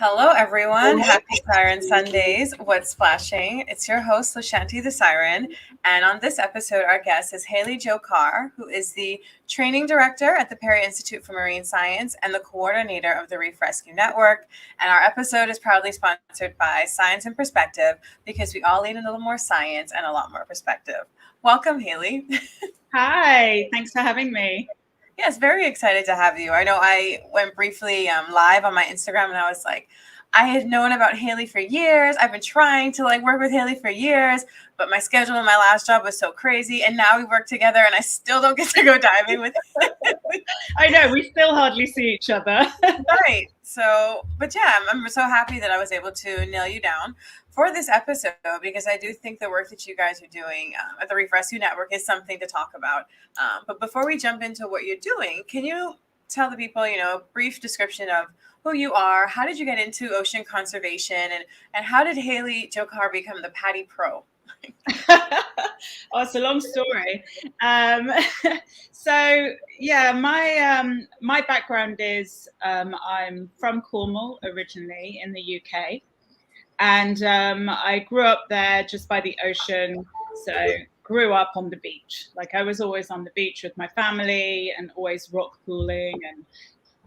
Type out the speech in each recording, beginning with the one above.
Hello, everyone. Happy Siren Sundays. What's splashing? It's your host, Lashanti the Siren. And on this episode, our guest is Hayley Jo-Carr, who is the training director at the Perry Institute for Marine Science and the coordinator of the Reef Rescue Network. And our episode is proudly sponsored by Science and Perspective because we all need a little more science and a lot more perspective. Welcome, Hayley. Hi, thanks for having me. Yes, very excited to have you. I know I went briefly live on my Instagram and I was like, I had known about Hayley for years. I've been trying to work with Hayley for years, but my schedule in my last job was so crazy. And now we work together and I still don't get to go diving with Hayley. I know, we still hardly see each other. Right. So, but yeah, I'm so happy that I was able to nail you down for this episode because I do think the work that you guys are doing at the Reef Rescue Network is something to talk about. But before we jump into what you're doing, can you tell the people, a brief description of who you are? How did you get into ocean conservation? And how did Hayley Jo-Carr become the PADI Pro? Oh, it's a long story. So yeah, my background is I'm from Cornwall originally in the UK. And I grew up there just by the ocean. So grew up on the beach. Like I was always on the beach with my family and always rock pooling and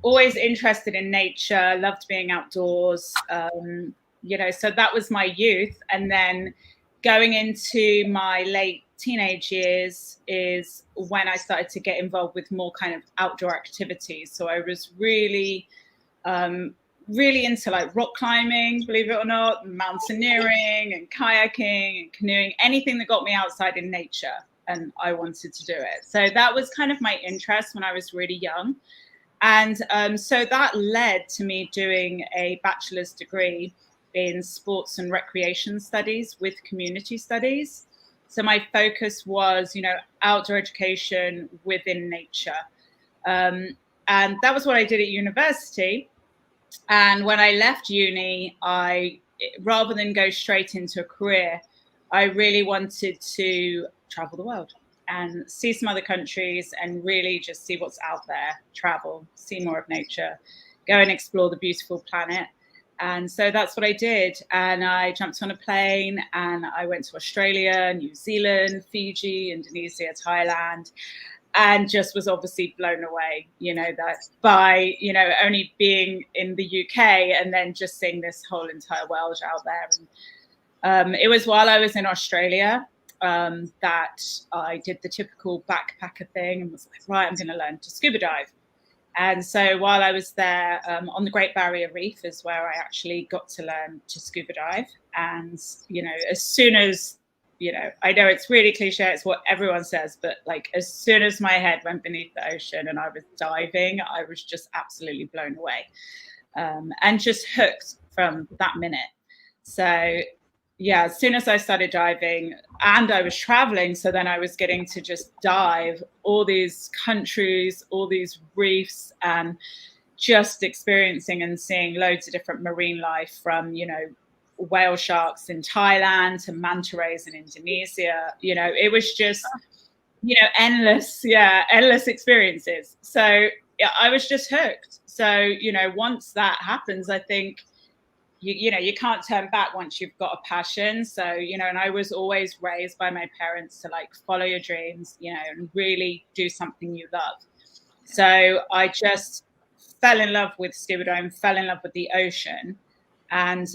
always interested in nature, loved being outdoors. So that was my youth. And then going into my late teenage years is when I started to get involved with more kind of outdoor activities. So I was really into rock climbing, believe it or not, mountaineering and kayaking and canoeing, anything that got me outside in nature. And I wanted to do it. So that was kind of my interest when I was really young. And so that led to me doing a bachelor's degree in sports and recreation studies with community studies. So my focus was, outdoor education within nature. And that was what I did at university. And when I left uni, rather than go straight into a career, I really wanted to travel the world and see some other countries and really just see what's out there, travel, see more of nature, go and explore the beautiful planet. And so that's what I did. And I jumped on a plane and I went to Australia, New Zealand, Fiji, Indonesia, Thailand. And just was obviously blown away, that by, only being in the UK and then just seeing this whole entire world out there. And it was while I was in Australia that I did the typical backpacker thing and was like, right, I'm going to learn to scuba dive. And so while I was there on the Great Barrier Reef is where I actually got to learn to scuba dive. And, as soon as I know it's really cliche, it's what everyone says, but as soon as my head went beneath the ocean and I was diving, I was just absolutely blown away and just hooked from that minute. So yeah, as soon as I started diving and I was traveling, so then I was getting to just dive all these countries, all these reefs, and just experiencing and seeing loads of different marine life from, whale sharks in Thailand to manta rays in Indonesia. It was just, endless experiences. So yeah, I was just hooked. So, once that happens, I think, you can't turn back once you've got a passion. So, and I was always raised by my parents to follow your dreams, and really do something you love. So I just fell in love with scuba diving, fell in love with the ocean. And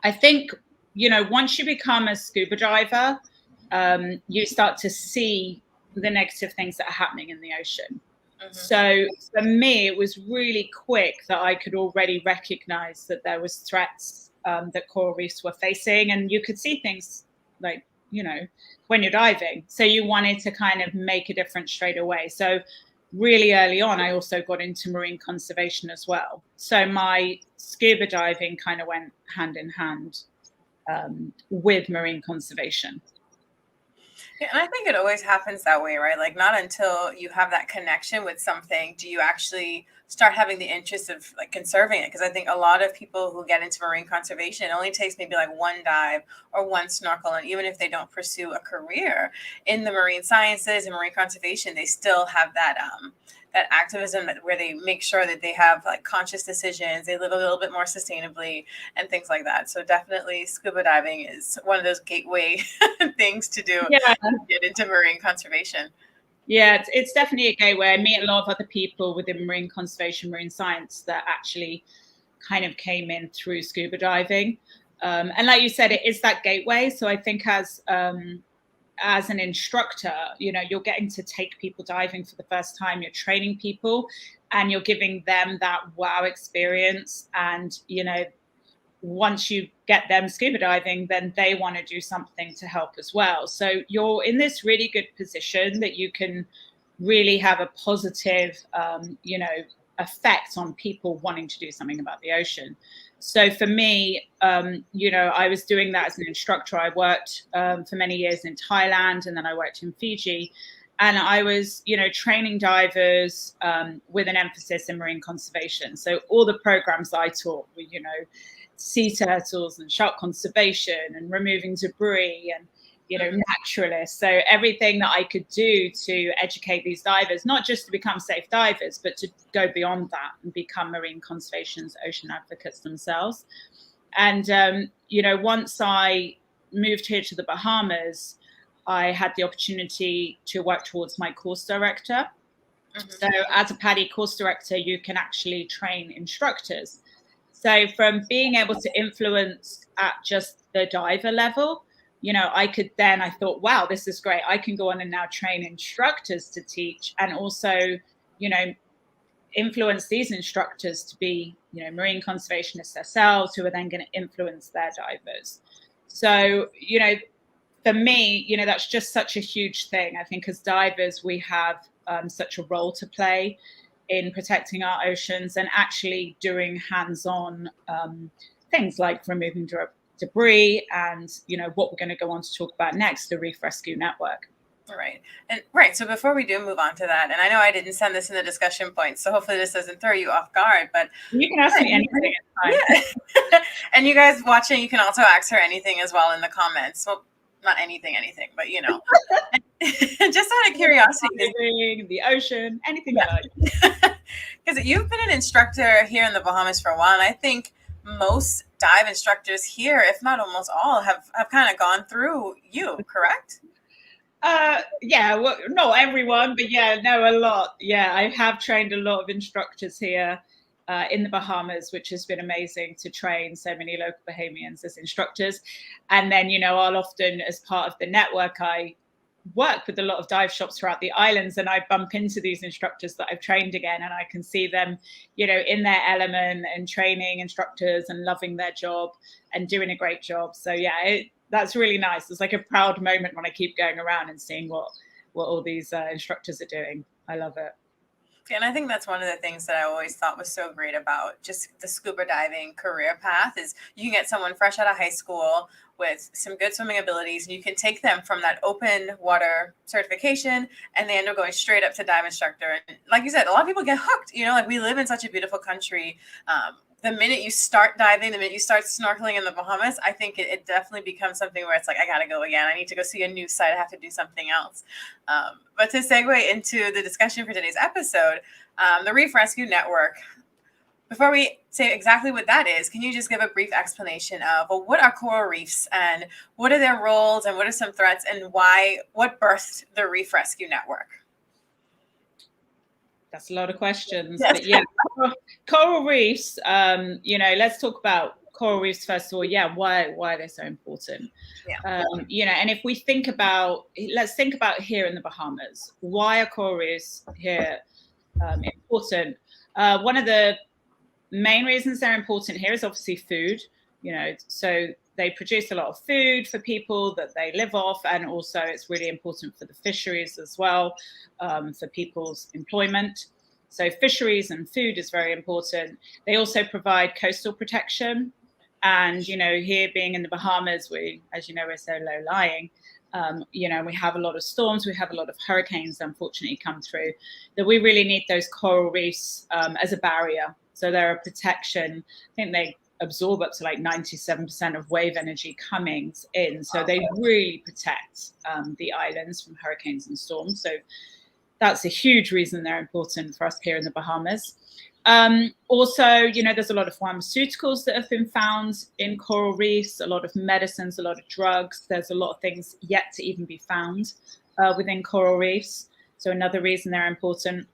I think, once you become a scuba diver, you start to see the negative things that are happening in the ocean. Mm-hmm. So for me, it was really quick that I could already recognize that there was threats that coral reefs were facing. And you could see things when you're diving. So you wanted to kind of make a difference straight away. So really early on, I also got into marine conservation as well. So my scuba diving kind of went hand in hand with marine conservation. Yeah, and I think it always happens that way, right? Not until you have that connection with something do you actually start having the interest of conserving it. Because I think a lot of people who get into marine conservation, it only takes maybe one dive or one snorkel. And even if they don't pursue a career in the marine sciences and marine conservation, they still have that that activism where they make sure that they have like conscious decisions, they live a little bit more sustainably and things like that. So definitely scuba diving is one of those gateway things to do to get into marine conservation. Yeah, it's definitely a gateway. I meet a lot of other people within marine conservation, marine science that actually kind of came in through scuba diving. And like you said, it is that gateway. So I think as an instructor, you know, you're getting to take people diving for the first time, you're training people and you're giving them that wow experience. And, you know, once you get them scuba diving, then they want to do something to help as well. So you're in this really good position that you can really have a positive, you know, effect on people wanting to do something about the ocean. So for me, you know, I was doing that as an instructor. I worked for many years in Thailand, and then I worked in Fiji. And I was, you know, training divers with an emphasis in marine conservation. So all the programs I taught were, you know, sea turtles and shark conservation and removing debris and, you know, naturalists. So everything that I could do to educate these divers, not just to become safe divers, but to go beyond that and become marine conservation's ocean advocates themselves. And, you know, once I moved here to the Bahamas, I had the opportunity to work towards my course director. So as a PADI course director, you can actually train instructors. So from being able to influence at just the diver level, you know, I thought, wow, this is great. I can go on and now train instructors to teach and also, you know, influence these instructors to be, you know, marine conservationists themselves who are then going to influence their divers. So, you know, for me, you know, that's just such a huge thing. I think as divers, we have such a role to play in protecting our oceans and actually doing hands-on things like removing debris and, you know, what we're going to go on to talk about next, the Reef Rescue Network. Right. So before we do move on to that, and I know I didn't send this in the discussion points, so hopefully this doesn't throw you off guard, but you can ask me anything. Yeah. And you guys watching, you can also ask her anything as well in the comments. Well, not anything, but you know, just out of curiosity, the ocean, anything you like. Because you've been an instructor here in the Bahamas for a while, and I think most dive instructors here, if not almost all, have kind of gone through you, correct? Yeah, well, not everyone, but yeah, no, a lot. Yeah, I have trained a lot of instructors here in the Bahamas, which has been amazing to train so many local Bahamians as instructors. And then, you know, I'll often, as part of the network, I work with a lot of dive shops throughout the islands, and I bump into these instructors that I've trained again, and I can see them, you know, in their element and training instructors and loving their job and doing a great job. So yeah, that's really nice. It's like a proud moment when I keep going around and seeing what all these instructors are doing. I love it. And I think that's one of the things that I always thought was so great about just the scuba diving career path is you can get someone fresh out of high school with some good swimming abilities, and you can take them from that open water certification and they end up going straight up to dive instructor. And like you said, a lot of people get hooked, you know, like we live in such a beautiful country. The minute you start diving, the minute you start snorkeling in the Bahamas, I think it definitely becomes something where it's like, I got to go again. I need to go see a new site. I have to do something else. But to segue into the discussion for today's episode, the Reef Rescue Network, before we say exactly what that is, can you just give a brief explanation of, well, what are coral reefs and what are their roles and what are some threats and what birthed the Reef Rescue Network? That's a lot of questions. Yes. But yeah, coral reefs, you know, let's talk about coral reefs first of all. Yeah, why are they so important? Yeah. You know, and if we let's think about here in the Bahamas. Why are coral reefs here important? One of the main reasons they're important here is obviously food, you know, so they produce a lot of food for people that they live off, and also it's really important for the fisheries as well, for people's employment. So fisheries and food is very important. They also provide coastal protection. And, you know, here being in the Bahamas, as you know, we're so low-lying. You know, we have a lot of storms, we have a lot of hurricanes, unfortunately, come through, that we really need those coral reefs as a barrier. So they're a protection. I think they absorb up to like 97% of wave energy coming in. So they really protect the islands from hurricanes and storms. So that's a huge reason they're important for us here in the Bahamas. Also, there's a lot of pharmaceuticals that have been found in coral reefs, a lot of medicines, a lot of drugs. There's a lot of things yet to even be found within coral reefs. So another reason they're important.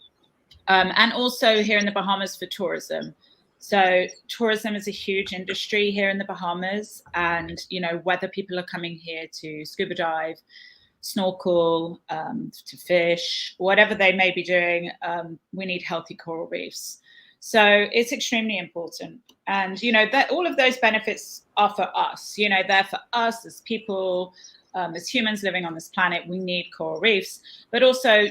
And also here in the Bahamas for tourism. So tourism is a huge industry here in the Bahamas. And, whether people are coming here to scuba dive, snorkel, to fish, whatever they may be doing, we need healthy coral reefs. So it's extremely important. And, that all of those benefits are for us, they're for us as people, as humans living on this planet. We need coral reefs, but also,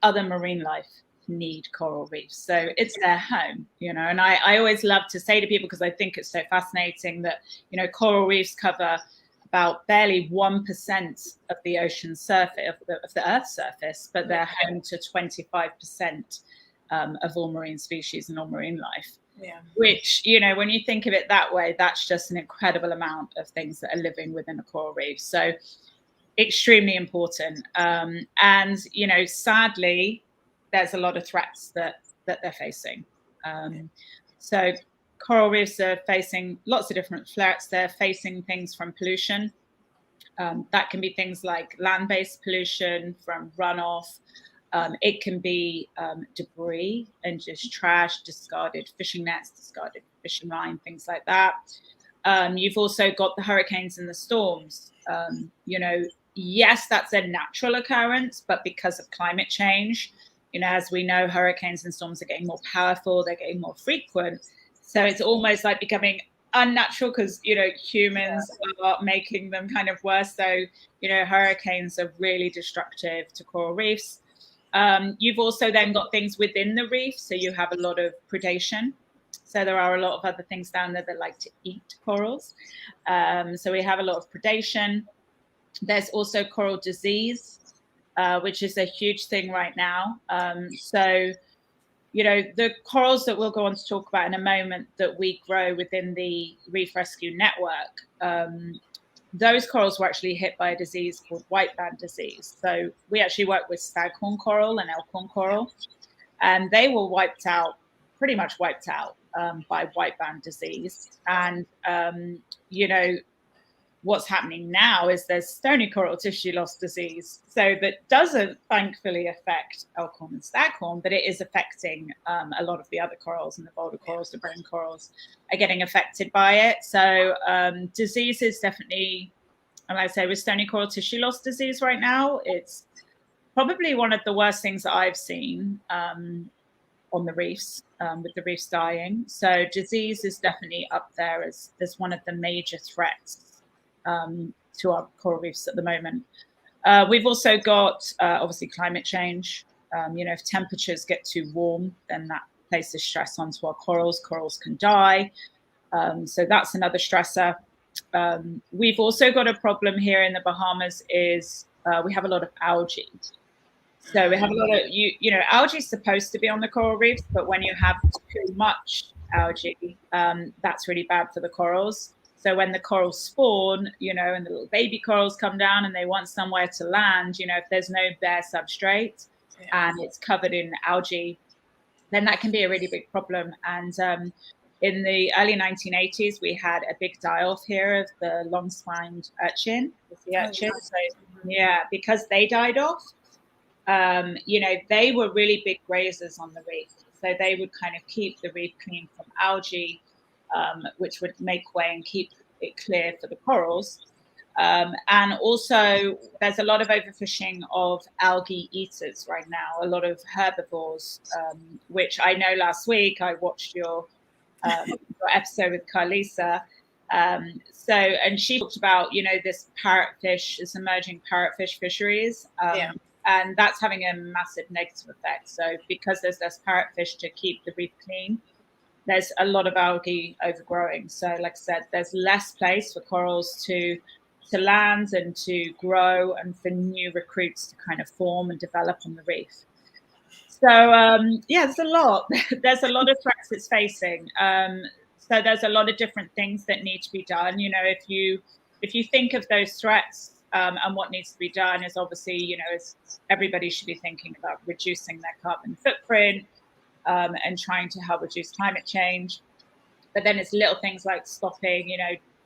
other marine life need coral reefs. So it's their home, and I always love to say to people, because I think it's so fascinating that, coral reefs cover about barely 1% of the ocean surface, of the Earth's surface, but they're home to 25% of all marine species and all marine life. Yeah. Which, when you think of it that way, that's just an incredible amount of things that are living within a coral reef. So extremely important. And, sadly, there's a lot of threats that they're facing. So coral reefs are facing lots of different threats. They're facing things from pollution. That can be things like land-based pollution from runoff. It can be debris and just trash, discarded fishing nets, discarded fishing line, things like that. You've also got the hurricanes and the storms. Yes, that's a natural occurrence, but because of climate change, as we know, hurricanes and storms are getting more powerful, they're getting more frequent. So it's almost like becoming unnatural because, humans are making them kind of worse. So, hurricanes are really destructive to coral reefs. You've also then got things within the reef. So you have a lot of predation. So there are a lot of other things down there that like to eat corals. So we have a lot of predation. There's also coral disease, which is a huge thing right now. The corals that we'll go on to talk about in a moment that we grow within the Reef Rescue Network, those corals were actually hit by a disease called white band disease. So we actually work with staghorn coral and elkhorn coral, and they were pretty much wiped out by white band disease. And, what's happening now is there's stony coral tissue loss disease. So that doesn't thankfully affect elkhorn and staghorn, but it is affecting a lot of the other corals, and the boulder corals, the brain corals are getting affected by it. So disease is definitely, and I say with stony coral tissue loss disease right now, it's probably one of the worst things that I've seen on the reefs, with the reefs dying. So disease is definitely up there as one of the major threats to our coral reefs at the moment. We've also got obviously climate change. If temperatures get too warm, then that places stress onto our corals. Corals can die. So that's another stressor. We've also got a problem here in the Bahamas is we have a lot of algae. So we have a lot of, algae is supposed to be on the coral reefs, but when you have too much algae, that's really bad for the corals. So when the corals spawn, and the little baby corals come down and they want somewhere to land, if there's no bare substrate and it's covered in algae, then that can be a really big problem. And in the early 1980s, we had a big die-off here of the long-spined urchin, the sea urchin. So, because they died off, they were really big grazers on the reef. So they would kind of keep the reef clean from algae, which would make way and keep it clear for the corals. And also, there's a lot of overfishing of algae eaters right now, a lot of herbivores, which I know last week I watched your episode with Carlisa. And she talked about, this parrotfish, this emerging parrotfish fisheries. And that's having a massive negative effect. So because there's less parrotfish to keep the reef clean, there's a lot of algae overgrowing. So like I said, there's less place for corals to land and to grow and for new recruits to kind of form and develop on the reef. So there's a lot. There's a lot of threats it's facing. So there's a lot of different things that need to be done. If you think of those threats, And what needs to be done is obviously, everybody should be thinking about reducing their carbon footprint and trying to help reduce climate change. But then it's little things like stopping,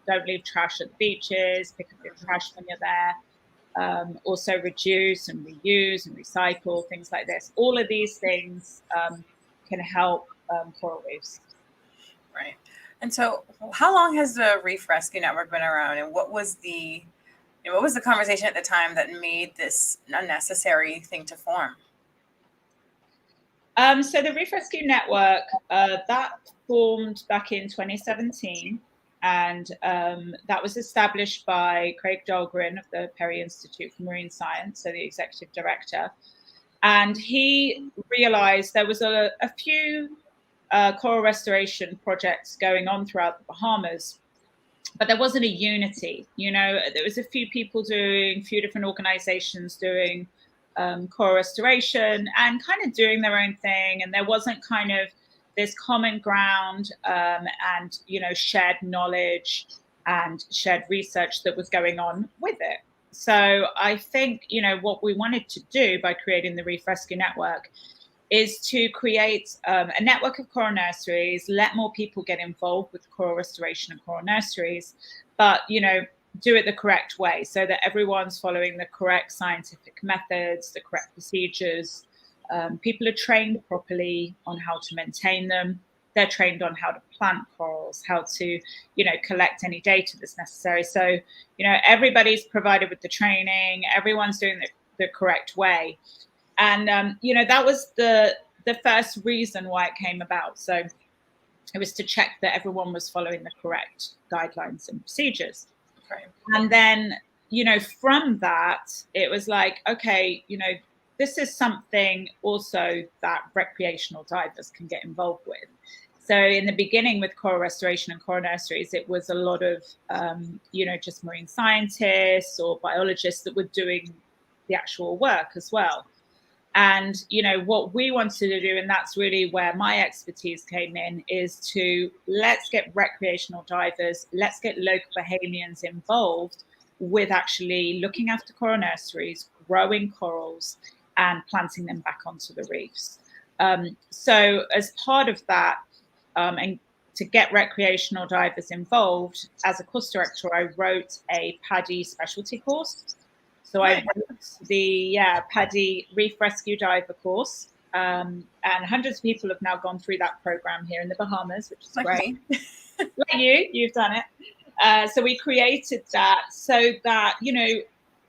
don't leave trash at the beaches, pick up your trash when you're there. Also reduce and reuse and recycle, things like this. All of these things can help coral reefs. Right. And so how long has the Reef Rescue Network been around, and what was the conversation at the time that made this a necessary thing to form? So the Reef Rescue Network, that formed back in 2017, and that was established by Craig Dahlgren of the Perry Institute for Marine Science, so the executive director. And he realized there was a few coral restoration projects going on throughout the Bahamas, but there wasn't a unity. There was a few people a few different organizations doing coral restoration and kind of doing their own thing, and there wasn't kind of this common ground and shared knowledge and shared research that was going on with it. So I think what we wanted to do by creating the Reef Rescue Network is to create a network of coral nurseries, let more people get involved with coral restoration and coral nurseries, but do it the correct way so that everyone's following the correct scientific methods, the correct procedures. People are trained properly on how to maintain them. They're trained on how to plant corals, how to, collect any data that's necessary. So, everybody's provided with the training. Everyone's doing it the correct way. And, that was the first reason why it came about. So it was to check that everyone was following the correct guidelines and procedures. Right. And then, from that, it was like, okay, this is something also that recreational divers can get involved with. So in the beginning with coral restoration and coral nurseries, it was a lot of, just marine scientists or biologists that were doing the actual work as well. And, what we wanted to do, and that's really where my expertise came in, is to let's get recreational divers, let's get local Bahamians involved with actually looking after coral nurseries, growing corals, and planting them back onto the reefs. So as part of that, and to get recreational divers involved, as a course director, I wrote a PADI specialty course. So I wrote the PADI Reef Rescue Diver course, and hundreds of people have now gone through that program here in the Bahamas, which is great. Like you've done it. So we created that so that,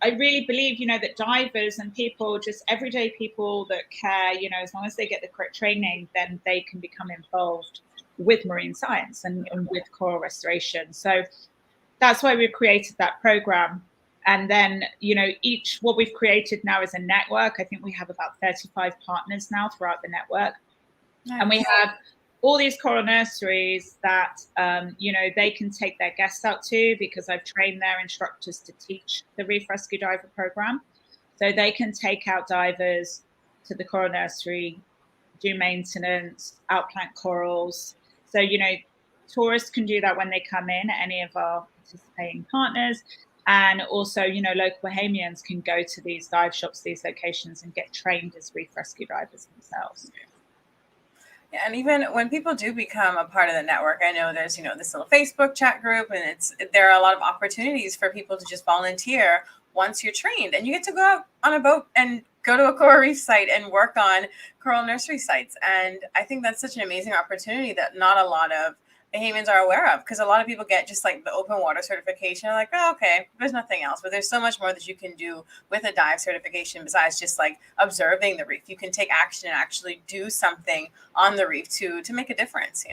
I really believe, that divers and people, just everyday people that care, as long as they get the correct training, then they can become involved with marine science and with coral restoration. So that's why we created that program. And then, what we've created now is a network. I think we have about 35 partners now throughout the network. Nice. And we have all these coral nurseries that, they can take their guests out to, because I've trained their instructors to teach the Reef Rescue Diver program. So they can take out divers to the coral nursery, do maintenance, outplant corals. So, tourists can do that when they come in, any of our participating partners. And also, local Bahamians can go to these dive shops, these locations, and get trained as reef rescue divers themselves. Yeah, and even when people do become a part of the network, I know there's, this little Facebook chat group, and there are a lot of opportunities for people to just volunteer once you're trained, and you get to go out on a boat and go to a coral reef site and work on coral nursery sites. And I think that's such an amazing opportunity that not a lot of Bahamians are aware of, because a lot of people get just like the open water certification, like, oh, okay, there's nothing else. But there's so much more that you can do with a dive certification besides just like observing the reef. You can take action and actually do something on the reef to make a difference,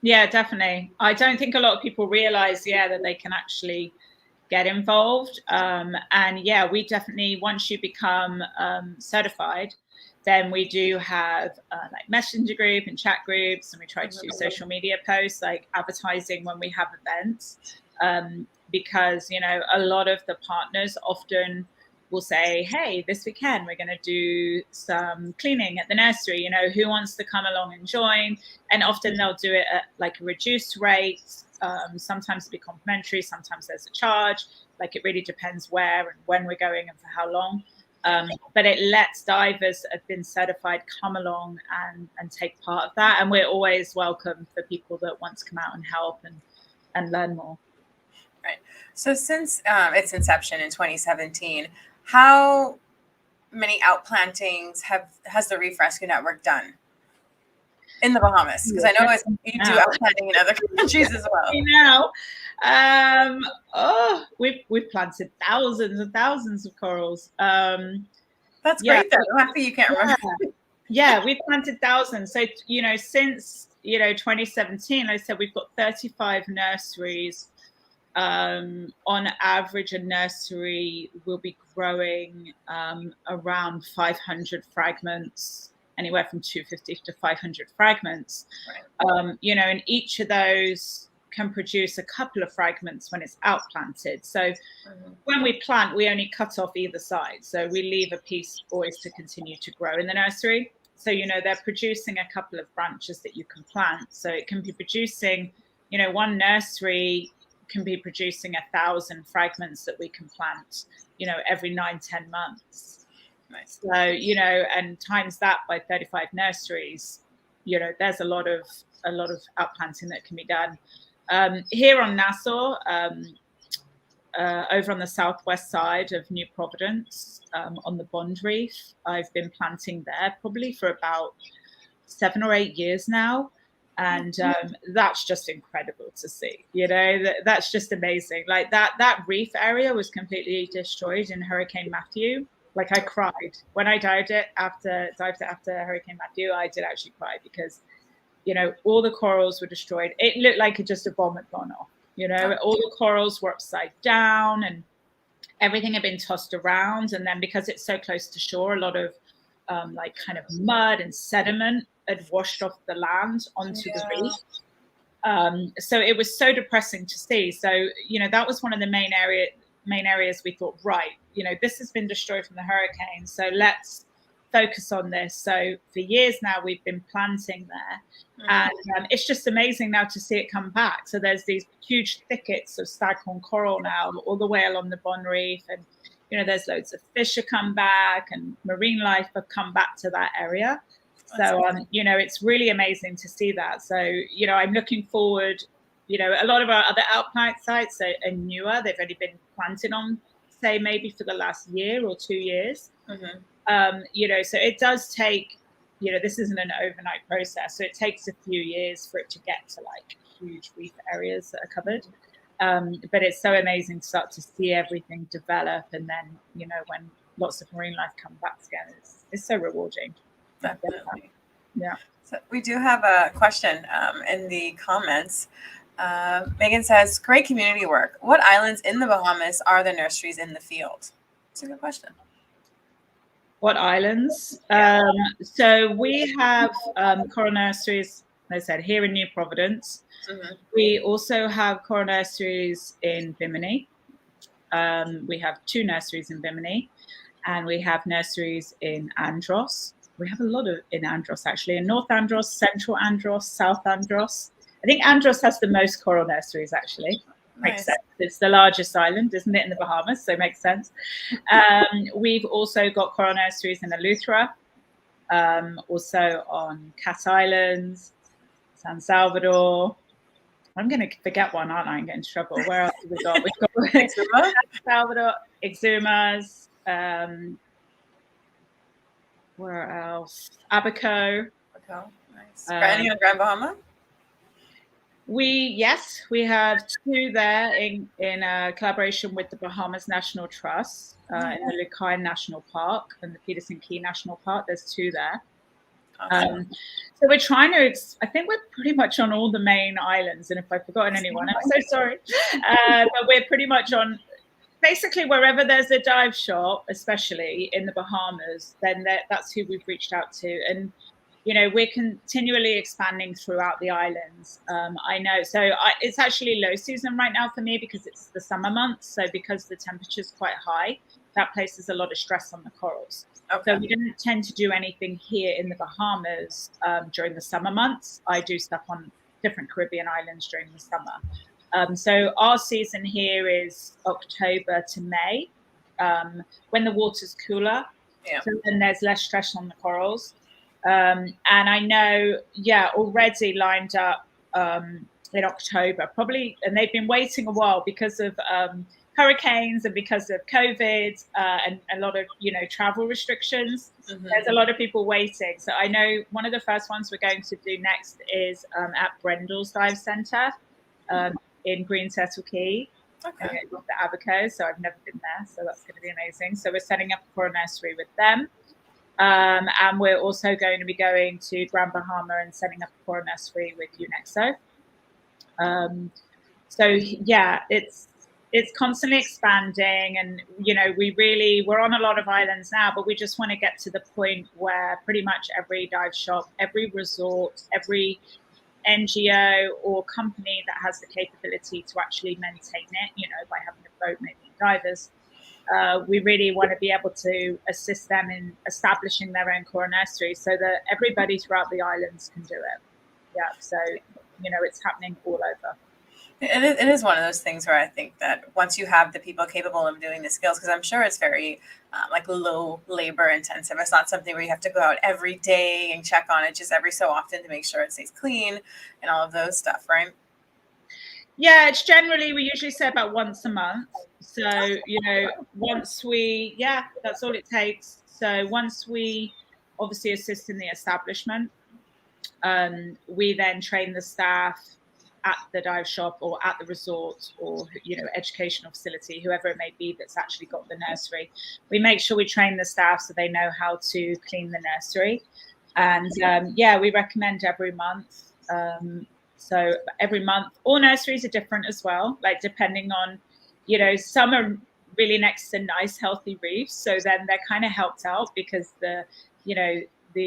Yeah, definitely. I don't think a lot of people realize, that they can actually get involved. And we definitely, once you become certified, then we do have like messenger group and chat groups, and we try to do social media posts, like advertising when we have events, because, a lot of the partners often will say, hey, this weekend we're going to do some cleaning at the nursery, who wants to come along and join? And often they'll do it at like a reduced rate, Sometimes it'll be complimentary, sometimes there's a charge. Like it really depends where and when we're going and for how long. But it lets divers that have been certified come along and take part of that. And we're always welcome for people that want to come out and help and learn more. Right. So since its inception in 2017, how many outplantings has the Reef Rescue Network done in the Bahamas? Because I know you do outplanting in other countries as well. Now, we've planted thousands and thousands of corals. That's great, though. I'm happy you can't remember. Yeah, we've planted thousands. So, since, 2017, like I said, we've got 35 nurseries. On average, a nursery will be growing around 500 fragments, anywhere from 250 to 500 fragments. Right. And each of those can produce a couple of fragments when it's outplanted. So when we plant, we only cut off either side. So we leave a piece always to continue to grow in the nursery. So, they're producing a couple of branches that you can plant. So it can be producing, one nursery can be producing 1,000 fragments that we can plant, every 9-10 months. Nice. So, and times that by 35 nurseries, there's a lot of outplanting that can be done. Here on Nassau, over on the southwest side of New Providence, on the Bond Reef, I've been planting there probably for about 7 or 8 years now. And that's just incredible to see, that's just amazing. Like that reef area was completely destroyed in Hurricane Matthew. Like I cried when I dived it after Hurricane Matthew. I did actually cry because, all the corals were destroyed. It looked like just a bomb had gone off, all the corals were upside down and everything had been tossed around. And then because it's so close to shore, a lot of like kind of mud and sediment had washed off the land onto the reef. So it was so depressing to see. So, that was one of the main areas we thought, right, this has been destroyed from the hurricane. So let's focus on this. So for years now, we've been planting there. And it's just amazing now to see it come back. So there's these huge thickets of staghorn coral now all the way along the Bond Reef. And, there's loads of fish have come back and marine life have come back to that area. So, it's really amazing to see that. So, I'm looking forward, a lot of our other outplant sites are newer. They've only been planted on, say, maybe for the last year or 2 years. So it does take, this isn't an overnight process. So it takes a few years for it to get to like huge reef areas that are covered. But it's so amazing to start to see everything develop. And then, when lots of marine life come back again, it's so rewarding. Definitely. Yeah. So we do have a question in the comments. Megan says, great community work. What islands in the Bahamas are the nurseries in the field? It's a good question. What islands? So we have coral nurseries, as I said, here in New Providence. We also have coral nurseries in Bimini. We have 2 nurseries in Bimini, and we have nurseries in Andros. We have a lot in Andros, actually, in North Andros, Central Andros, South Andros. I think Andros has the most coral nurseries, actually. Makes sense. It's the largest island, isn't it, in the Bahamas? So it makes sense. We've also got coral nurseries in Eleuthera, also on Cat Islands, San Salvador. I'm going to forget one, aren't I? I'm getting in trouble. Where else have we got? We've got San Salvador, Exumas. Where else? Abaco. Nice. Any on Grand Bahama? We have 2 there in collaboration with the Bahamas National Trust in the Lucaine National Park and the Peterson Key National Park. There's 2 there. Awesome. So we're trying to, I think we're pretty much on all the main islands. And if I've forgotten anyone, I'm so sorry. But we're pretty much on, basically wherever there's a dive shop, especially in the Bahamas, then that's who we've reached out to. And, we're continually expanding throughout the islands. I know. So it's actually low season right now for me because it's the summer months. So because the temperature's quite high, that places a lot of stress on the corals. Okay. So we don't tend to do anything here in the Bahamas during the summer months. I do stuff on different Caribbean islands during the summer. So our season here is October to May, when the water's cooler. Yeah. So then there's less stress on the corals. And I know, already lined up in October, probably, and they've been waiting a while because of hurricanes and because of COVID and a lot of, travel restrictions. Mm-hmm. There's a lot of people waiting. So I know one of the first ones we're going to do next is at Brendel's Dive Centre in Green Turtle Key. Okay. Off the Abaco, so I've never been there, so that's going to be amazing. So we're setting up a coral nursery with them. And we're also going to be going to Grand Bahama and setting up a coral nursery with UNEXO. So yeah, it's constantly expanding, and we're on a lot of islands now, but we just want to get to the point where pretty much every dive shop, every resort, every NGO or company that has the capability to actually maintain it, by having a boat, maybe divers. We really want to be able to assist them in establishing their own coral nursery so that everybody throughout the islands can do it. Yeah, so, it's happening all over. It is one of those things where I think that once you have the people capable of doing the skills, because I'm sure it's very low labor intensive. It's not something where you have to go out every day and check on it just every so often to make sure it stays clean and all of those stuff, right? Yeah, it's generally, we usually say about once a month. So, once that's all it takes. So once we obviously assist in the establishment, we then train the staff at the dive shop or at the resort or, educational facility, whoever it may be that's actually got the nursery. We make sure we train the staff so they know how to clean the nursery. And we recommend every month. So every month, all nurseries are different as well, like depending on, some are really next to nice, healthy reefs. So then they're kind of helped out because the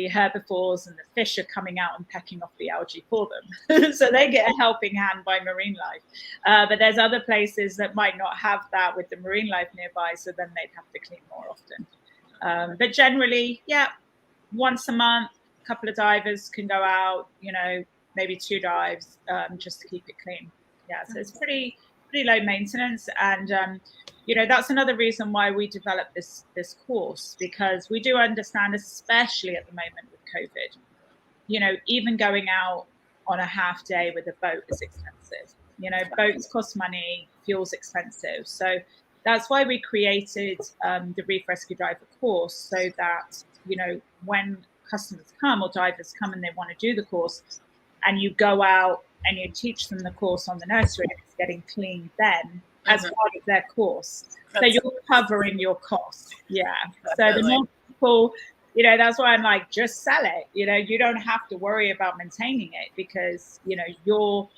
herbivores and the fish are coming out and pecking off the algae for them. So they get a helping hand by marine life. But there's other places that might not have that with the marine life nearby. So then they'd have to clean more often. But generally, once a month, a couple of divers can go out, maybe 2 dives just to keep it clean. Yeah, so it's pretty low maintenance. And that's another reason why we developed this course, because we do understand, especially at the moment with COVID, even going out on a half day with a boat is expensive. Boats cost money, fuel's expensive. So that's why we created the Reef Rescue Diver course, so that, when customers come or divers come and they want to do the course, and you go out and you teach them the course on the nursery, and it's getting cleaned then as part of their course. So you're covering your costs. Yeah. Definitely. So the more people, that's why I'm like, just sell it. You don't have to worry about maintaining it, because, your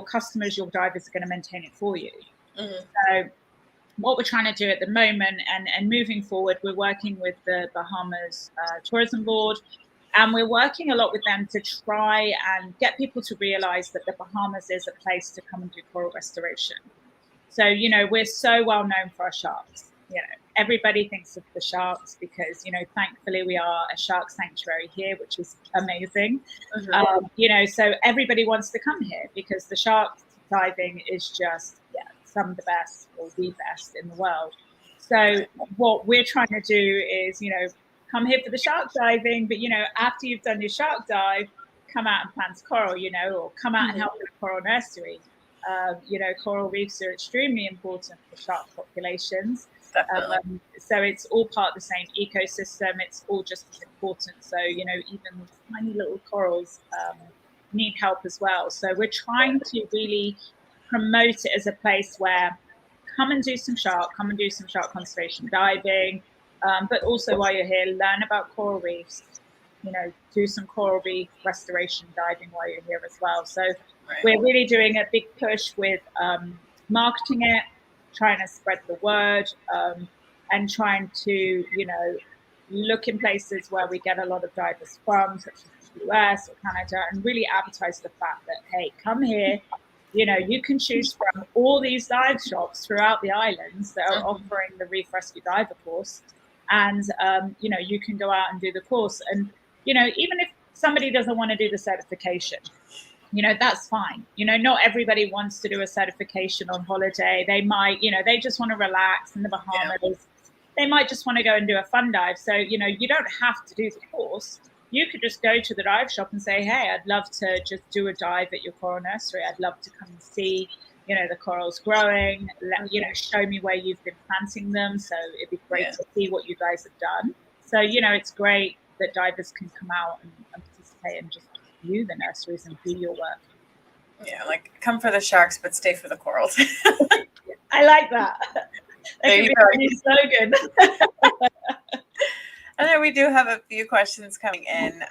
customers, your divers are going to maintain it for you. Mm-hmm. So what we're trying to do at the moment and moving forward, we're working with the Bahamas Tourism Board, and we're working a lot with them to try and get people to realize that the Bahamas is a place to come and do coral restoration. So, we're so well known for our sharks. Everybody thinks of the sharks because, thankfully we are a shark sanctuary here, which is amazing. Mm-hmm. So everybody wants to come here because the shark diving is just, some of the best or the best in the world. So what we're trying to do is, come here for the shark diving, but, after you've done your shark dive, come out and plant coral, or come out and help with the coral nursery. Coral reefs are extremely important for shark populations. So it's all part of the same ecosystem. It's all just as important. So, even tiny little corals need help as well. So we're trying to really promote it as a place where come and do some shark conservation diving, but also while you're here, learn about coral reefs, do some coral reef restoration diving while you're here as well. So we're really doing a big push with marketing it, trying to spread the word, and trying to, look in places where we get a lot of divers from, such as the US or Canada, and really advertise the fact that, hey, come here. You can choose from all these dive shops throughout the islands that are offering the Reef Rescue Diver course. And, you can go out and do the course. And, even if somebody doesn't want to do the certification, that's fine. Not everybody wants to do a certification on holiday. They might, they just want to relax in the Bahamas. Yeah. They might just want to go and do a fun dive. So, you don't have to do the course. You could just go to the dive shop and say, hey, I'd love to just do a dive at your coral nursery. I'd love to come and see, the corals growing. Show me where you've been planting them. So it'd be great to see what you guys have done. So, it's great that divers can come out and participate and just view the nurseries and do your work. Yeah, like come for the sharks, but stay for the corals. I like that. That could be a new slogan. And then we do have a few questions coming in.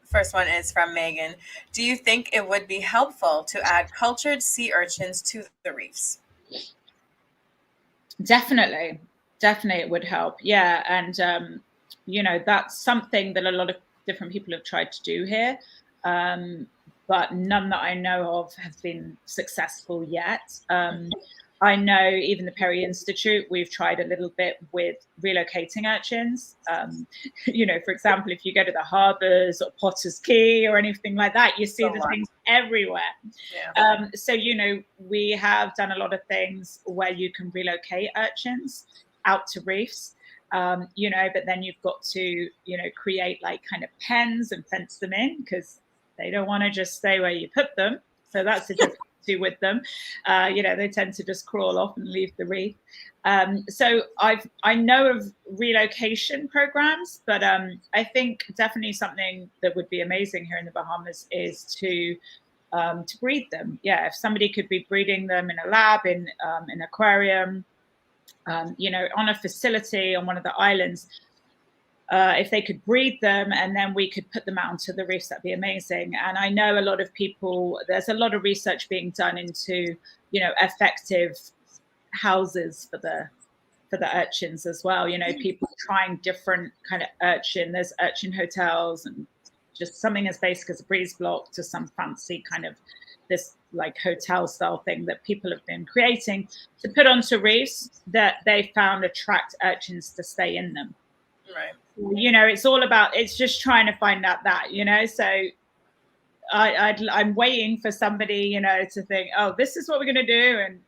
First one is from Megan. Do you think it would be helpful to add cultured sea urchins to the reefs? Definitely it would help. Yeah, and that's something that a lot of different people have tried to do here, but none that I know of have been successful yet. I know even the Perry Institute, we've tried a little bit with relocating urchins. For example, if you go to the harbours or Potter's Key or anything like that, you see the things everywhere. Yeah. So, we have done a lot of things where you can relocate urchins out to reefs, but then you've got to, create like kind of pens and fence them in because they don't want to just stay where you put them. So that's the difference with them. They tend to just crawl off and leave the reef. So I know of relocation programs, but I think definitely something that would be amazing here in the Bahamas is to breed them. Yeah, if somebody could be breeding them in a lab, in an aquarium, on a facility on one of the islands. If they could breed them and then we could put them out onto the reefs, that'd be amazing. And I know a lot of people, there's a lot of research being done into, effective houses for the urchins as well. People trying different kind of urchin. There's urchin hotels and just something as basic as a breeze block to some fancy kind of this like hotel style thing that people have been creating to put onto reefs that they found attract urchins to stay in them. Right. It's all about, it's just trying to find out that, so I'm waiting for somebody, to think, oh, this is what we're going to do and,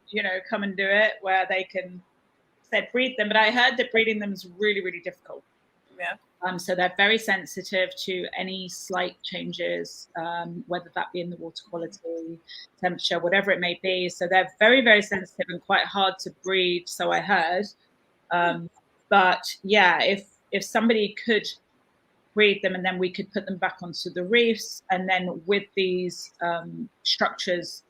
come and do it where they can breed them. But I heard that breeding them is really, really difficult. Yeah. So they're very sensitive to any slight changes, whether that be in the water quality, temperature, whatever it may be. So they're very, very sensitive and quite hard to breed. So I heard. But yeah, if somebody could breed them and then we could put them back onto the reefs and then with these structures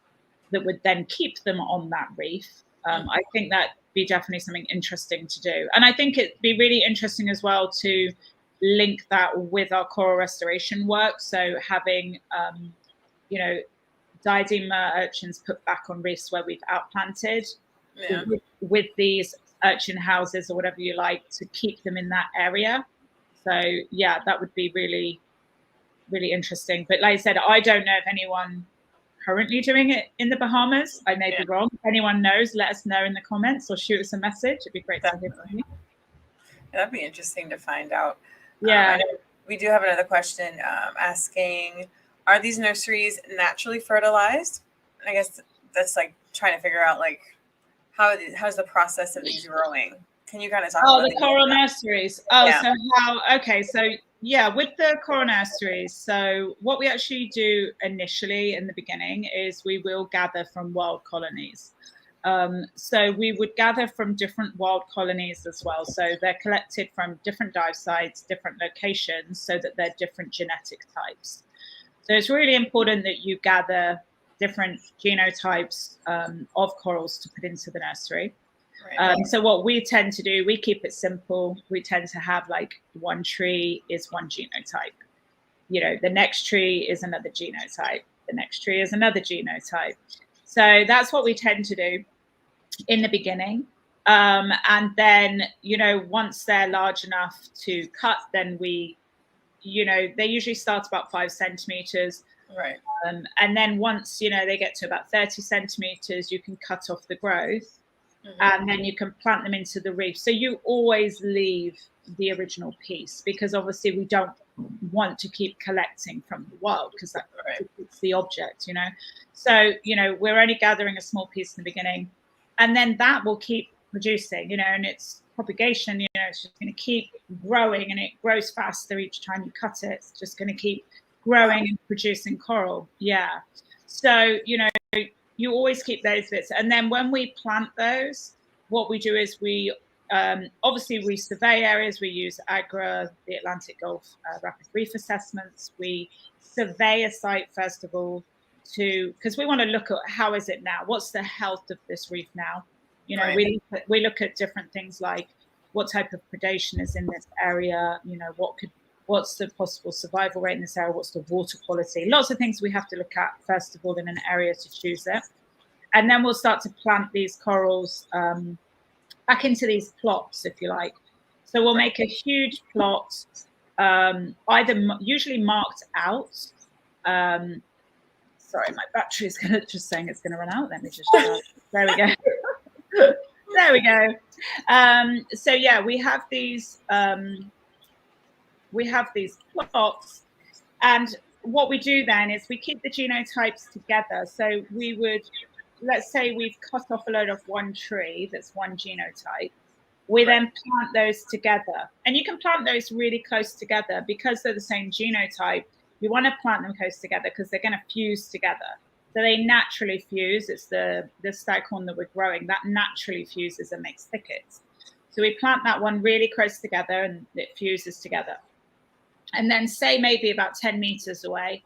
that would then keep them on that reef, I think that'd be definitely something interesting to do. And I think it'd be really interesting as well to link that with our coral restoration work. So having, diadema urchins put back on reefs where we've outplanted with these urchin houses or whatever you like to keep them in that area. So yeah, that would be really, really interesting. But like I said, I don't know if anyone currently doing it in the Bahamas. I may be wrong. If anyone knows, let us know in the comments or shoot us a message. It'd be great to hear from you. That'd be interesting to find out. Yeah. We do have another question asking, are these nurseries naturally fertilized? I guess that's like trying to figure out like how's the process of these growing? Can you kind of talk about the coral nurseries? So with the coral nurseries, so what we actually do initially in the beginning is we will gather from wild colonies. So we would gather from different wild colonies as well. So they're collected from different dive sites, different locations, so that they're different genetic types. So it's really important that you gather different genotypes of corals to put into the nursery. Right. So what we tend to do, we keep it simple. We tend to have like one tree is one genotype. The next tree is another genotype. The next tree is another genotype. So that's what we tend to do in the beginning. And then, once they're large enough to cut, then we, they usually start about 5 centimeters. Right. And then once, they get to about 30 centimeters, you can cut off the growth. Mm-hmm. And then you can plant them into the reef. So you always leave the original piece because obviously we don't want to keep collecting from the wild, because it's the object, you know. So, you know, we're only gathering a small piece in the beginning, and then that will keep producing, you know, and it's propagation, you know, it's just going to keep growing, and it grows faster each time you cut it. It's just going to keep growing and producing coral. Yeah. So, you know, you always keep those bits. And then when we plant those, what we do is we obviously we survey areas. We use AGRA, the Atlantic Gulf Rapid Reef Assessments. We survey a site first of all, because we want to look at how is it now? What's the health of this reef now? You know, we look at different things like what type of predation is in this area. You know, what's the possible survival rate in this area? What's the water quality? Lots of things we have to look at first of all in an area to choose it, and then we'll start to plant these corals back into these plots, if you like. So we'll make a huge plot, usually marked out. Sorry, my battery is just saying it's going to run out. Let me just charge. There we go. There we go. So yeah, we have these plots, and what we do then is we keep the genotypes together. So we would, let's say we've cut off a load of one tree that's one genotype. We then plant those together, and you can plant those really close together because they're the same genotype. You want to plant them close together because they're going to fuse together. So they naturally fuse. It's the staghorn that we're growing that naturally fuses and makes thickets. So we plant that one really close together, and it fuses together. And then say maybe about 10 meters away,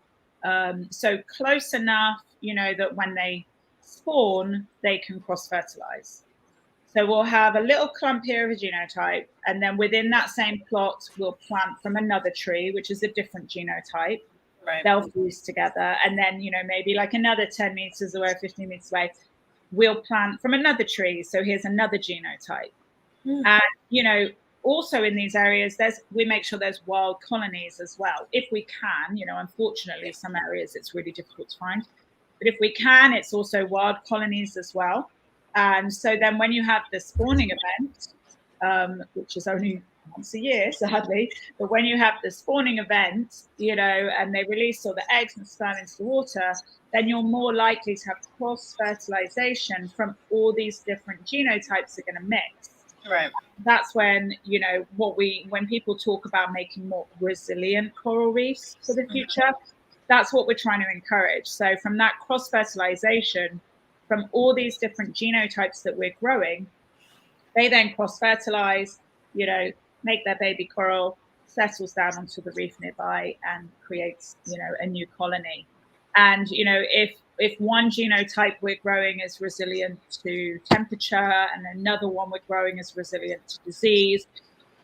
so close enough, you know, that when they spawn, they can cross-fertilize. So we'll have a little clump here of a genotype, and then within that same plot, we'll plant from another tree, which is a different genotype. They'll fuse together. And then, you know, maybe like another 10 meters away, 15 meters away, we'll plant from another tree. So here's another genotype. And, you know, also in these areas, we make sure there's wild colonies as well. If we can, you know, unfortunately, some areas it's really difficult to find. But if we can, it's also wild colonies as well. And so then when you have the spawning event, which is only once a year, sadly, but when you have the spawning event, you know, and they release all the eggs and sperm into the water, then you're more likely to have cross-fertilization from all these different genotypes are going to mix. Right. That's when, you know, when people talk about making more resilient coral reefs for the future, that's what we're trying to encourage. So from that cross-fertilization, from all these different genotypes that we're growing, they then cross-fertilize, you know, make their baby coral, settles down onto the reef nearby and creates, you know, a new colony. And, you know, if one genotype we're growing is resilient to temperature and another one we're growing is resilient to disease,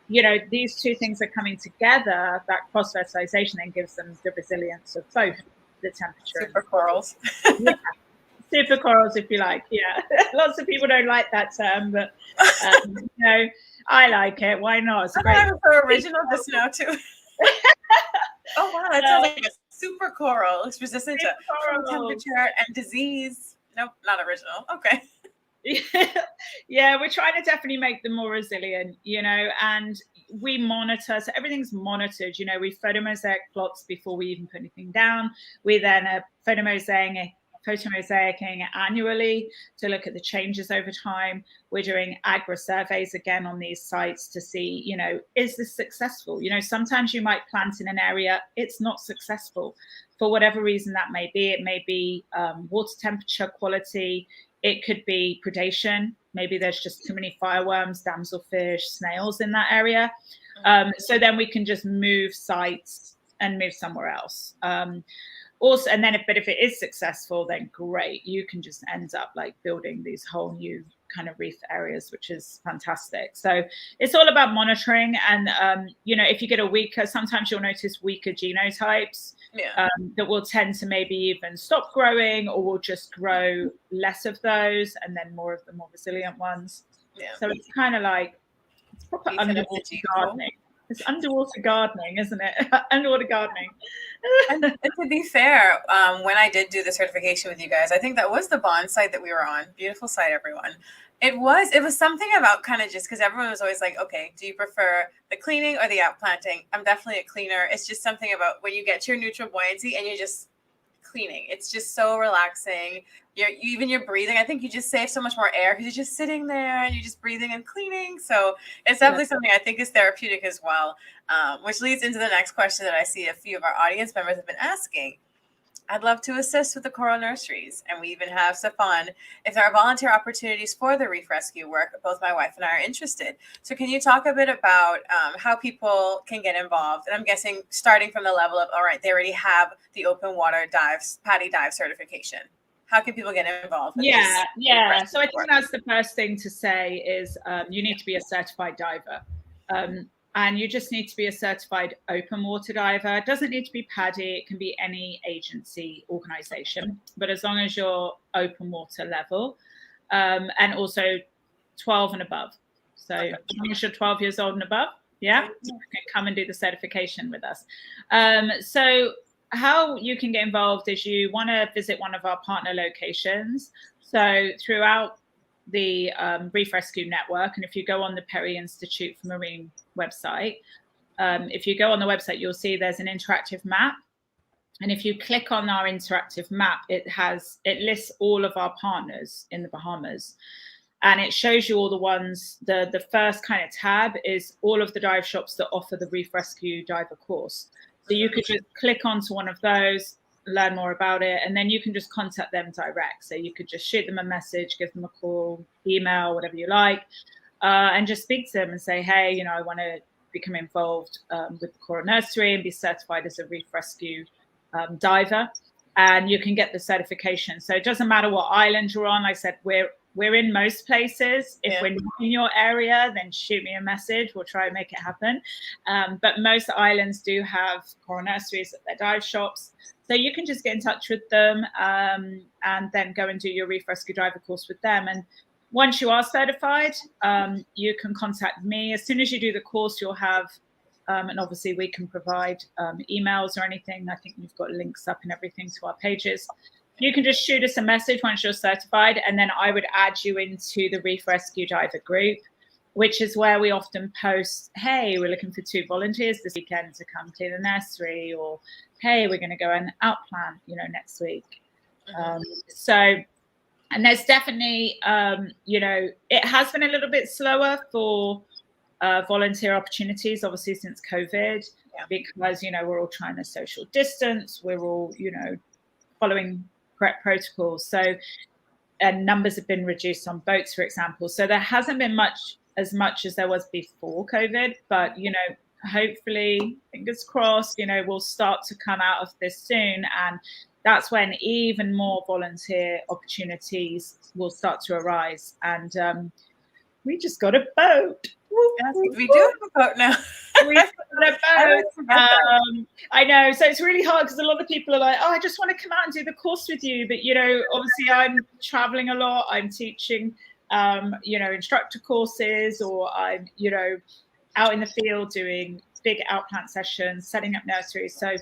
you know, these two things are coming together. That cross-fertilization then gives them the resilience of both the temperature. Super corals. Yeah. Super corals, if you like. Yeah. Lots of people don't like that term, but, you know, I like it. Why not? It's a great. That was so original just now, too. Oh, wow. That sounds like a super coral. It's resistant to temperature and disease. Nope, not original. Okay. Yeah, we're trying to definitely make them more resilient, you know, and we monitor. So everything's monitored. You know, we photomosaic plots before we even put anything down. We then photomosaicing annually to look at the changes over time. We're doing AGRA surveys again on these sites to see, you know, is this successful? You know, sometimes you might plant in an area, it's not successful for whatever reason that may be. It may be water temperature, quality. It could be predation. Maybe there's just too many fireworms, damselfish, snails in that area. So then we can just move sites and move somewhere else. Also, and then if it is successful, then great. You can just end up like building these whole new kind of reef areas, which is fantastic. So it's all about monitoring. And, you know, if you get sometimes you'll notice weaker genotypes that will tend to maybe even stop growing, or will just grow less of those and then more of the more resilient ones. Yeah. So it's kind of like, it's proper underwater gardening. It's underwater gardening, isn't it? Underwater gardening. And to be fair, when I did do the certification with you guys, I think that was the bond site that we were on. Beautiful site, everyone. It was something about kind of just because everyone was always like, okay, do you prefer the cleaning or the outplanting? I'm definitely a cleaner. It's just something about when you get to your neutral buoyancy and you're just cleaning. It's just so relaxing. Even your breathing. I think you just save so much more air because you're just sitting there and you're just breathing and cleaning. So it's definitely something I think is therapeutic as well. Which leads into the next question that I see a few of our audience members have been asking. I'd love to assist with the coral nurseries, and we even have Stefan. If there are volunteer opportunities for the reef rescue work, both my wife and I are interested. So can you talk a bit about how people can get involved? And I'm guessing starting from the level of, all right, they already have the open water PADI dive certification. How can people get involved with Yeah. So I think work? that's the first thing to say is you need to be a certified diver. And you just need to be a certified open water diver. It doesn't need to be PADI. It can be any agency organization, but as long as you're open water level, and also 12 and above. So as long as you're 12 years old and above, you can come and do the certification with us. So how you can get involved is you want to visit one of our partner locations. So throughout the Reef Rescue Network, and if you go on the Perry Institute for Marine website, if you go on the website, you'll see there's an interactive map. And if you click on our interactive map, it lists all of our partners in the Bahamas. And it shows you all the ones, the first kind of tab is all of the dive shops that offer the Reef Rescue Diver course. So you could just click onto one of those, learn more about it, and then you can just contact them direct. So you could just shoot them a message, give them a call, email, whatever you like, and just speak to them and say, hey, I want to become involved with the coral nursery and be certified as a reef rescue diver. And you can get the certification. So it doesn't matter what island you're on. Like I said, we're in most places. If we're not in your area, then shoot me a message. We'll try and make it happen. But most islands do have coral nurseries at their dive shops. So you can just get in touch with them and then go and do your Reef Rescue Diver course with them. And once you are certified, you can contact me. As soon as you do the course, you'll have, and obviously we can provide emails or anything. I think we've got links up and everything to our pages. You can just shoot us a message once you're certified, and then I would add you into the Reef Rescue Diver group, which is where we often post, hey, we're looking for 2 volunteers this weekend to come clean the nursery, or hey, we're going to go and outplant, next week. And there's definitely, it has been a little bit slower for volunteer opportunities, obviously, since COVID, because, we're all trying to social distance. We're all, following correct protocols. So, and numbers have been reduced on boats, for example. So there hasn't been as much as there was before COVID, but, hopefully, fingers crossed, we'll start to come out of this soon. And that's when even more volunteer opportunities will start to arise. And we just got a boat. Yes, we do have a boat now. We've got a boat. I know. So it's really hard because a lot of people are like, oh, I just want to come out and do the course with you. But, obviously I'm traveling a lot. I'm teaching, instructor courses, or I'm, out in the field doing big outplant sessions, setting up nurseries. So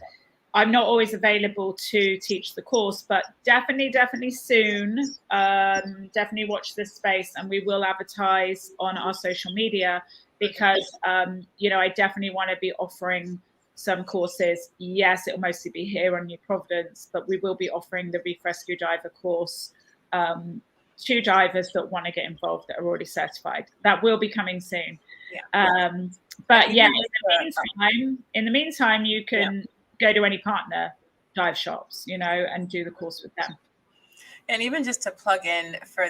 I'm not always available to teach the course, but definitely soon, definitely watch this space, and we will advertise on our social media because, I definitely want to be offering some courses. Yes, it'll mostly be here on New Providence, but we will be offering the Reef Rescue Diver course to divers that want to get involved that are already certified. That will be coming soon. But yeah, in the meantime, you can go to any partner dive shops, and do the course with them. And even just to plug in for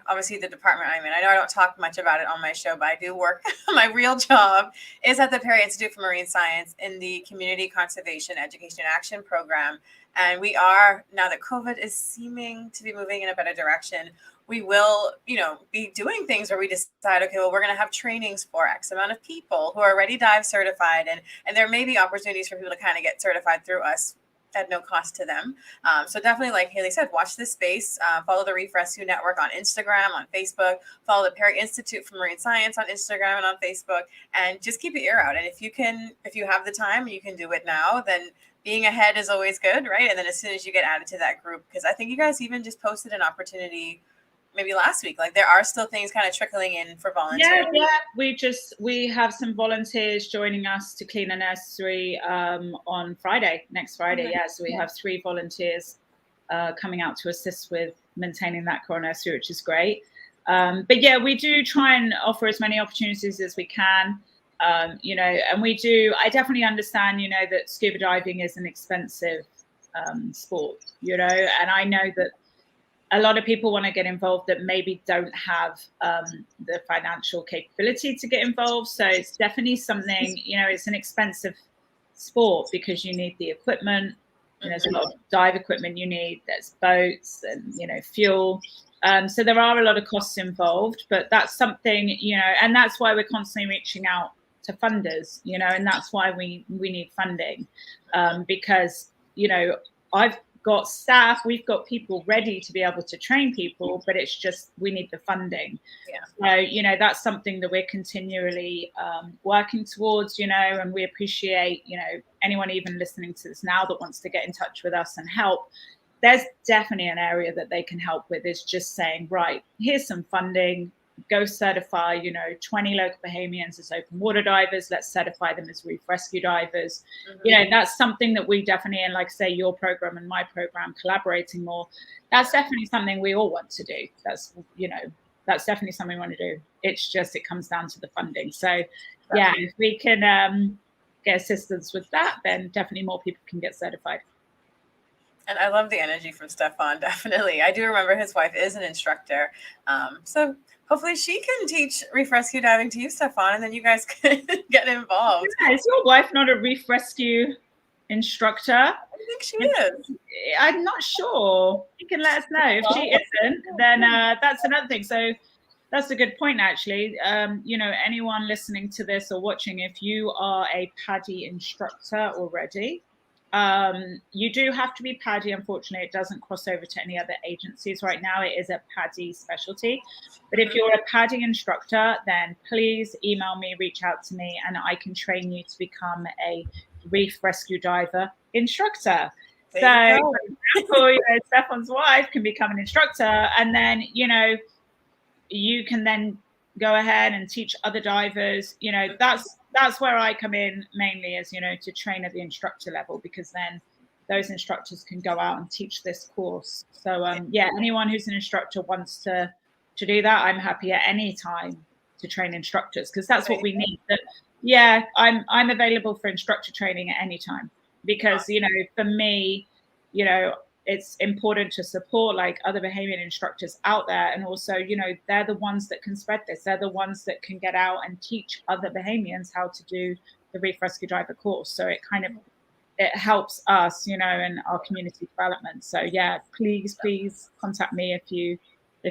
obviously the department I'm in, I know I don't talk much about it on my show, but I do work. My real job is at the Perry Institute for Marine Science in the Community Conservation Education Action Program. And we are, now that COVID is seeming to be moving in a better direction, we will, be doing things where we decide, okay, well, we're going to have trainings for X amount of people who are already dive certified. And there may be opportunities for people to kind of get certified through us at no cost to them. So definitely, like Hayley said, watch this space. Follow the Reef Rescue Network on Instagram, on Facebook. Follow the Perry Institute for Marine Science on Instagram and on Facebook, and just keep your ear out. And if you have the time, you can do it now. Then being ahead is always good, right? And then as soon as you get added to that group, because I think you guys even just posted an opportunity maybe last week. Like there are still things kind of trickling in for volunteers. Yeah. We have some volunteers joining us to clean a nursery on Friday, next Friday. Yeah, so we have 3 volunteers coming out to assist with maintaining that coral nursery, which is great. But yeah, we do try and offer as many opportunities as we can. And I definitely understand, that scuba diving is an expensive sport, and I know that a lot of people want to get involved that maybe don't have the financial capability to get involved. So it's definitely something, it's an expensive sport because you need the equipment. There's a lot of dive equipment you need. There's boats and, fuel. So there are a lot of costs involved, but that's something, and that's why we're constantly reaching out to funders, and that's why we need funding because, I've got staff, we've got people ready to be able to train people, but it's just we need the funding. So that's something that we're continually working towards, and we appreciate anyone even listening to this now that wants to get in touch with us and help. There's definitely an area that they can help with, is just saying, right, here's some funding, go certify 20 local Bahamians as open water divers. Let's certify them as reef rescue divers. That's something that we definitely, and like I say, your program and my program collaborating more, that's definitely something we all want to do. That's definitely something we want to do. It's just, it comes down to the funding. So yeah, if we can get assistance with that, then definitely more people can get certified. And I love the energy from Stefan, definitely. I do remember his wife is an instructor. So hopefully she can teach reef rescue diving to you, Stefan, and then you guys can get involved. Yeah, is your wife not a reef rescue instructor? I think she is. I'm not sure. You can let us know. If she isn't, then that's another thing. So that's a good point, actually. Anyone listening to this or watching, if you are a PADI instructor already, you do have to be PADI. Unfortunately, it doesn't cross over to any other agencies right now. It is a PADI specialty. But if you're a PADI instructor, then please email me, reach out to me, and I can train you to become a reef rescue diver instructor. So, for example, Stefan's wife can become an instructor, and then, you can then go ahead and teach other divers. That's where I come in mainly, as to train at the instructor level, because then those instructors can go out and teach this course. So anyone who's an instructor wants to do that, I'm happy at any time to train instructors, because that's what we need. I'm available for instructor training at any time, because for me, it's important to support like other Bahamian instructors out there. And also, they're the ones that can spread this. They're the ones that can get out and teach other Bahamians how to do the Reef Rescue Diver course. So it helps us, and our community development. So yeah, please contact me if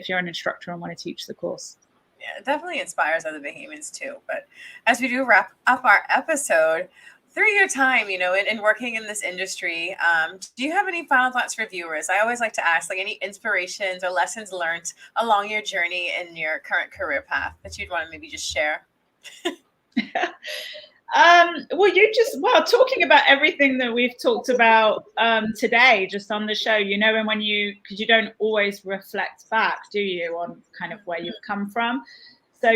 you're an instructor and want to teach the course. Yeah, it definitely inspires other Bahamians too. But as we do wrap up our episode, through your time, in working in this industry, do you have any final thoughts for viewers? I always like to ask, like, any inspirations or lessons learned along your journey in your current career path that you'd want to maybe just share? Talking about everything that we've talked about today, just on the show, and because you don't always reflect back, do you, on kind of where you've come from? So,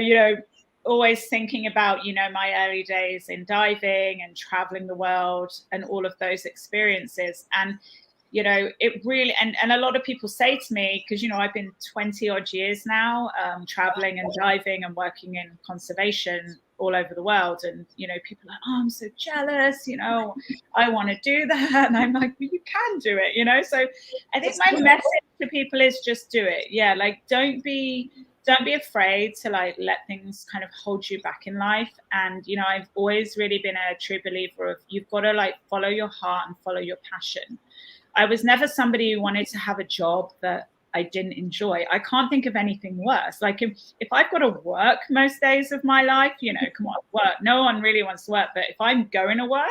always thinking about, my early days in diving and traveling the world and all of those experiences. And, it really, and a lot of people say to me, because, I've been 20 odd years now, traveling and diving and working in conservation all over the world. And, people are like, oh, I'm so jealous, I want to do that. And I'm like, well, you can do it, So I think my message to people is just do it. Yeah. Like, don't be afraid to let things kind of hold you back in life. And, I've always really been a true believer of, you've got to follow your heart and follow your passion. I was never somebody who wanted to have a job that I didn't enjoy. I can't think of anything worse. Like if I've got to work most days of my life, come on, work. No one really wants to work. But if I'm going to work,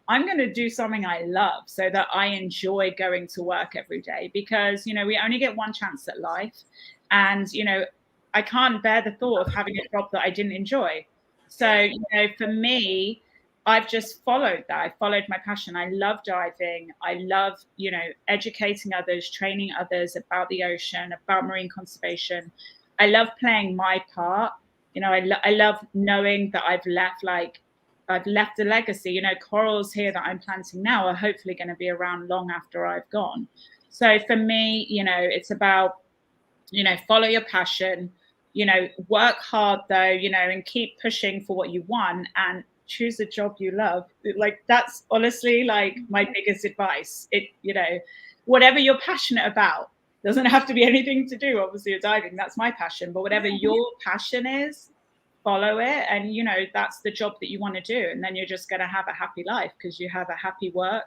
I'm going to do something I love so that I enjoy going to work every day, because, we only get one chance at life. And, I can't bear the thought of having a job that I didn't enjoy. So, for me, I've just followed that. I followed my passion. I love diving. I love, educating others, training others about the ocean, about marine conservation. I love playing my part. I love knowing that I've left a legacy. Corals here that I'm planting now are hopefully going to be around long after I've gone. So for me, it's about, follow your passion, work hard though, and keep pushing for what you want, and choose a job you love. Like, that's honestly like my biggest advice. Whatever you're passionate about, doesn't have to be anything to do, obviously, with diving. That's my passion. But whatever your passion is, follow it. And, that's the job that you want to do. And then you're just going to have a happy life because you have a happy work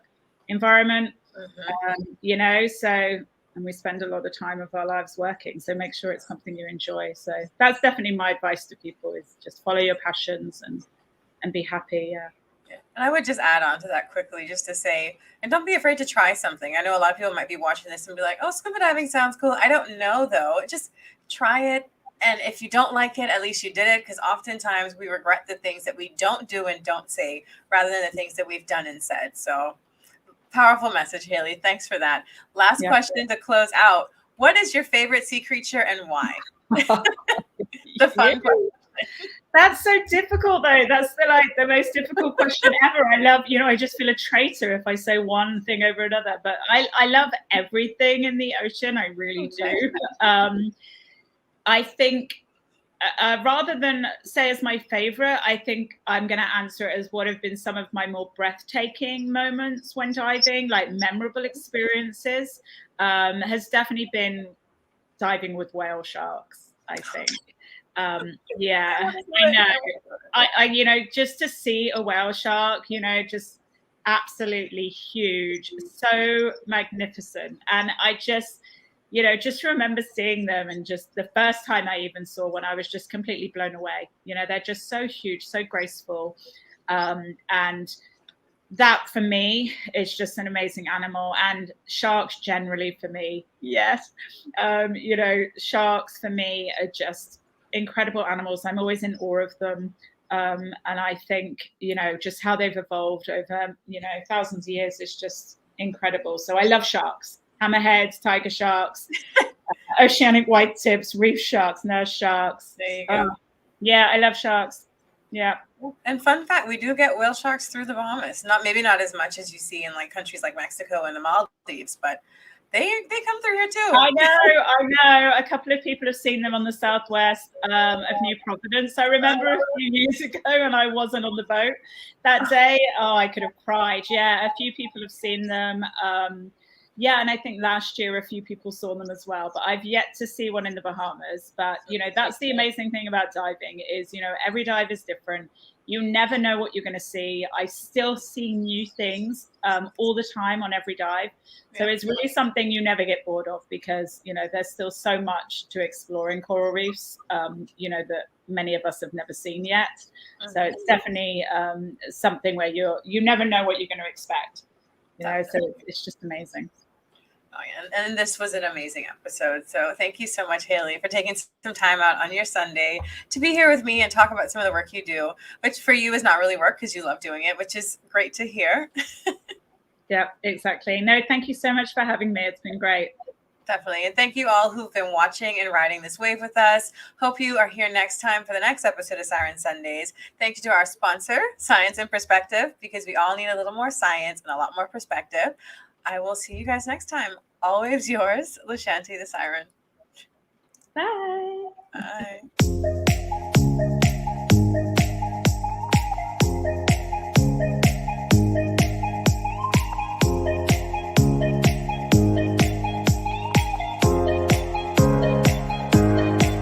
environment, and we spend a lot of time of our lives working. So make sure it's something you enjoy. So that's definitely my advice to people, is just follow your passions and be happy. Yeah. And I would just add on to that quickly, just to say, and don't be afraid to try something. I know a lot of people might be watching this and be like, oh, scuba diving sounds cool. I don't know, though. Just try it. And if you don't like it, at least you did it, because oftentimes we regret the things that we don't do and don't say rather than the things that we've done and said. So powerful message, Hayley. Thanks for that. Last question to close out. What is your favorite sea creature and why? The fun part. That's so difficult, though. That's the most difficult question ever. I love, I just feel a traitor if I say one thing over another. But I love everything in the ocean. I really do. I think rather than say as my favorite, I think I'm going to answer it as what have been some of my more breathtaking moments when diving, like memorable experiences, has definitely been diving with whale sharks, I think. Yeah, I know. I just to see a whale shark, just absolutely huge, so magnificent. And I just remember seeing them, and just the first time I even saw one, I was just completely blown away. They're just so huge, so graceful. And that for me is just an amazing animal. And sharks generally for me, yes. Sharks for me are just incredible animals. I'm always in awe of them. And I think, just how they've evolved over, thousands of years is just incredible. So I love sharks. Hammerheads, tiger sharks, oceanic white tips, reef sharks, nurse sharks. There you go. Yeah, I love sharks. Yeah. And fun fact, we do get whale sharks through the Bahamas. Maybe not as much as you see in like countries like Mexico and the Maldives, but they come through here too. I know. A couple of people have seen them on the southwest of New Providence. I remember a few years ago, and I wasn't on the boat that day. Oh, I could have cried. Yeah, a few people have seen them. Yeah, and I think last year a few people saw them as well, but I've yet to see one in the Bahamas. But, that's the amazing thing about diving is, every dive is different. You never know what you're going to see. I still see new things all the time on every dive. So it's really something you never get bored of, because, there's still so much to explore in coral reefs, that many of us have never seen yet. So it's definitely something where you never know what you're going to expect. So it's just amazing. Oh, yeah. And this was an amazing episode. So thank you so much, Hayley, for taking some time out on your Sunday to be here with me and talk about some of the work you do, which for you is not really work because you love doing it, which is great to hear. Yeah, exactly. No, thank you so much for having me. It's been great. Definitely. And thank you all who've been watching and riding this wave with us. Hope you are here next time for the next episode of Siren Sundays. Thank you to our sponsor, Science and Perspective, because we all need a little more science and a lot more perspective. I will see you guys next time. Always yours, Lashanti the Siren. Bye. Bye.